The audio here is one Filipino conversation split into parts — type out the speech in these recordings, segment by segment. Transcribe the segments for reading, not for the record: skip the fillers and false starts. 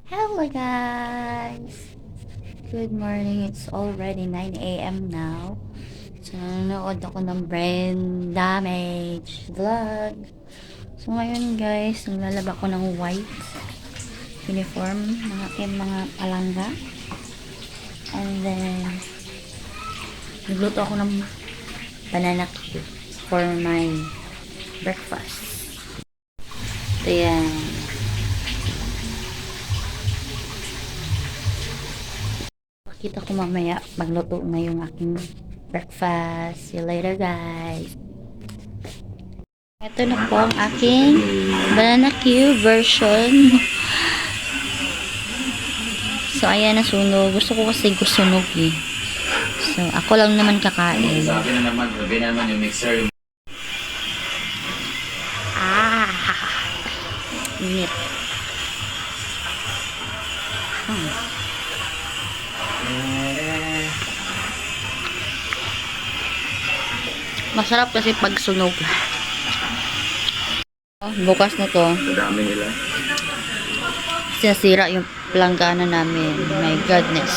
Hello guys! Good morning. It's already 9 a.m. now. So, nanonood ako ng brain damage vlog. So, ngayon guys, naglalaba ko ng white uniform ng aking mga palangga. And then, nagluto ako ng banana cue for my breakfast. So, yan. Kita ko mamaya magluto na yung aking breakfast. See you later guys. Ito na po ang aking banana cue version. So ayan na sunog. Gusto ko kasi sunog eh. So ako lang naman kakain. Sabi na naman yung mixer. Ah! Init. Masarap kasi pag sunog. Bukas na to. Dami nila. Sinasira yung planggana namin. My goodness.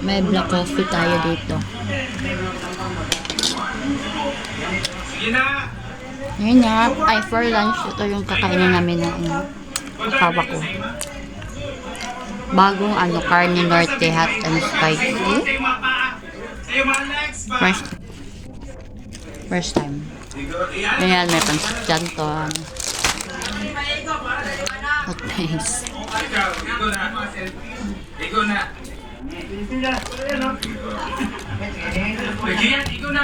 May black coffee tayo dito. Yun nga. Ay, for lunch, ito yung kakainin namin ng kawa ko. Bagong carne norte hot and spicy. First time. Ayan, may pansit canton. Hot paste.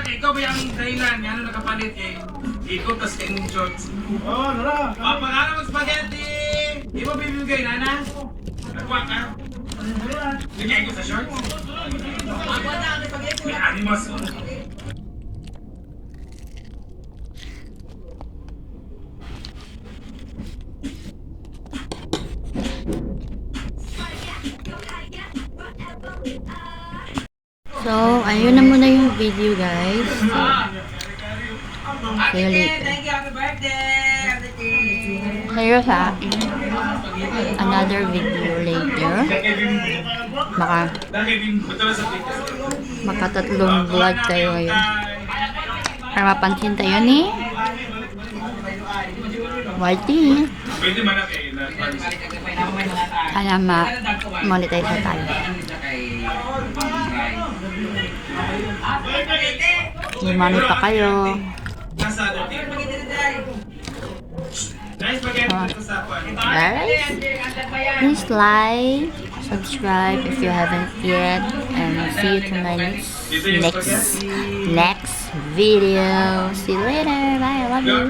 Ikaw ba yung dahilan? Ano nakapalit eh? Ikaw tas kayong shorts. Oo, nara. Pag-alam mo spaghetti! Di ba bibigay, nana? Nagwa ka? Bigay ko sa shorts? May animas. So, ayun na muna yung video guys. See you later. See you sa another video later. Baka makatatlong vlog tayo ngayon. Para mapansin tayo ni Whitey. Sana ma-monetize na tayo. Limani pa kayo. Guys, please like, subscribe if you haven't yet, and see you to my next video. See you later. Bye. I love you.